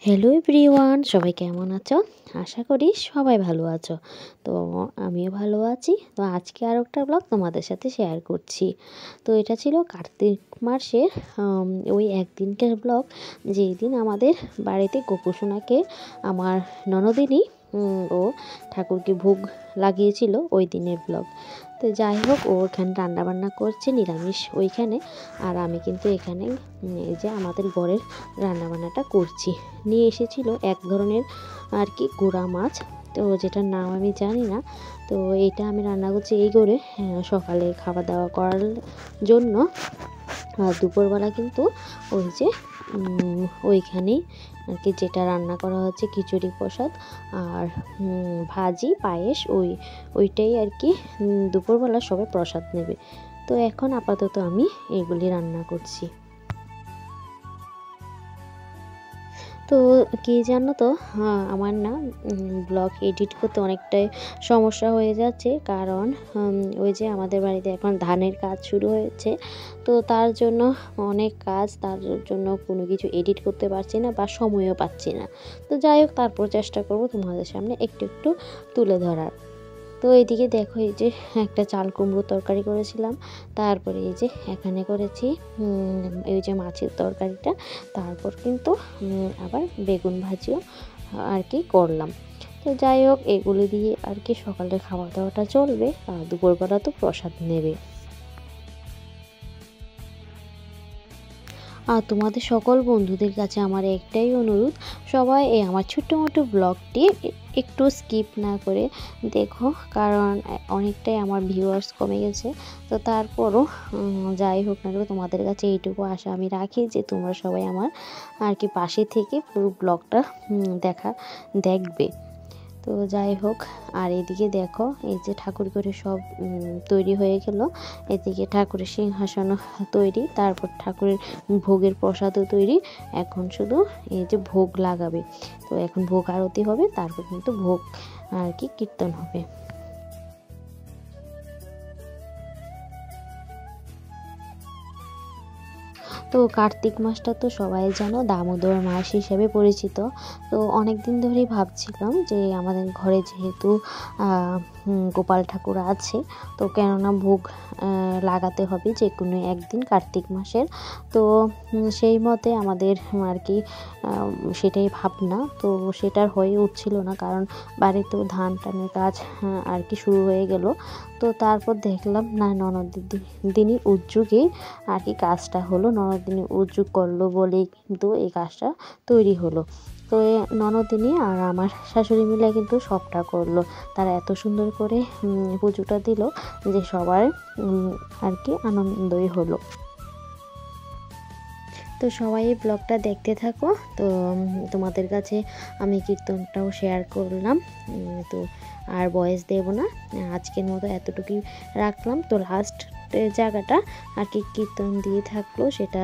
Hello everyone, সবাই কেমন আছো? আশা করি সবাই ভালো আছো। তো আমিও ভালো আছি। তো আজকে আর একটা ব্লগ তোমাদের সাথে শেয়ার করছি। তো এটা ছিল কার্তিক মাসের ওই একদিনকার ব্লগ, যেই দিন আমাদের বাড়িতে গোপুসোনাকে আমার ননদিনী ও ঠাকুরকে ভোগ লাগিয়েছিল, ওই দিনের ব্লগ। তো যাই হোক, ও ওখানে রান্নাবান্না করছে নিরামিষ ওইখানে, আর আমি কিন্তু এখানে এই যে আমাদের ঘরের রান্নাবান্নাটা করছি। নিয়ে এসেছিল এক ধরনের আর কি গুঁড়া মাছ, তো যেটার নাম আমি জানি না। তো এটা আমি রান্না করছি এই করে সকালে খাওয়া দাওয়া করার জন্য। আর দুপুরবেলা কিন্তু ওই যে ওইখানেই আর কি যেটা রান্না করা হচ্ছে খিচুড়ি প্রসাদ আর ভাজি পায়েস, ওইটাই আর কি দুপুরবেলা সবাই প্রসাদ নেবে। তো এখন আপাতত আমি এগুলি রান্না করছি। তো কি জানো তো, আমার না ব্লগ এডিট করতে অনেকটাই সমস্যা হয়ে যাচ্ছে, কারণ ওই যে আমাদের বাড়িতে এখন ধানের কাজ শুরু হয়েছে। তো তার জন্য অনেক কাজ, তার জন্য কোনো কিছু এডিট করতে পারছি না বা সময়ও পাচ্ছি না। তো যাই হোক, তারপর চেষ্টা করব তোমাদের সামনে একটু একটু তুলে ধরার। তো এইদিকে দেখো, এই যে একটা চাল কুমড়ো তরকারি করেছিলাম, তারপরে এই যে এখানে করেছি এই যে মাছের তরকারিটা, তারপর কিন্তু আবার বেগুন ভাজিও আর কি করলাম। তো যাই হোক, এগুলি দিয়ে আর কি সকালে খাওয়া দাওয়াটা চলবে, আর দুপুরবেলা তো প্রসাদ নেবে। আর তোমাদের সকল বন্ধুদের কাছে আমার একটাই অনুরোধ, সবাই এই আমার ছোট্ট মোটো ব্লগটি একটু স্কিপ না করে দেখো, কারণ অনেকটাই আমার ভিউয়ার্স কমে গেছে। তো তারপরও যাই হোক না কেন, তোমাদের কাছে এইটুকু আশা আমি রাখি যে তোমরা সবাই আমার আর কি পাশে থেকে পুরো ব্লগটা দেখবে। তো যাই হোক, আর এদিকে দেখো, এই যে ঠাকুর করে সব তৈরি হয়ে গেল। এদিকে ঠাকুরের সিংহাসন তৈরি, তারপর ঠাকুরের ভোগের প্রসাদও তৈরি। এখন শুধু এই যে ভোগ লাগাবে। তো এখন ভোগ আরতি হবে, তারপর কিন্তু ভোগ আর কি কীর্তন হবে। তো কার্তিক মাসটা তো সবাই জানো দামোদর মাস হিসেবে পরিচিত। তো অনেক দিন ধরেই ভাবছিলাম যে আমাদের ঘরে যেহেতু গোপাল ঠাকুর আছে, তো কেননা ভোগ লাগাতে হবে যে কোনো একদিন কার্তিক মাসের। তো সেই মতে আমাদের আর কি সেটাই ভাবনা। তো সেটার হয়ে উঠছিল না, কারণ বাড়িতেও ধান টানের কাজ আর কি শুরু হয়ে গেল। তো তারপর দেখলাম না, ননদিনীর উদ্যোগেই আর কি কাজটা হলো, ননদিনী উদ্যোগ করলো বলেই কিন্তু এই কাজটা তৈরি হলো। তো ননদিনী আর আমার শাশুড়ি মিলে কিন্তু সবটা করলো। তারা এত সুন্দর করে পুজোটা দিল যে সবার আর কি আনন্দই হলো। তো সবাই এই ব্লগটা দেখতে থাকো। তো তোমাদের কাছে আমি কীর্তনটাও শেয়ার করলাম। তো আর ভয়েস দেব না, আজকের মতো এতটুকুই রাখলাম। তো লাস্ট জায়গাটা আর কি কীর্তন দিয়ে থাকলো, সেটা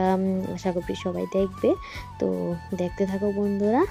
আশা করি সবাই দেখবে। তো দেখতে থাকো বন্ধুরা।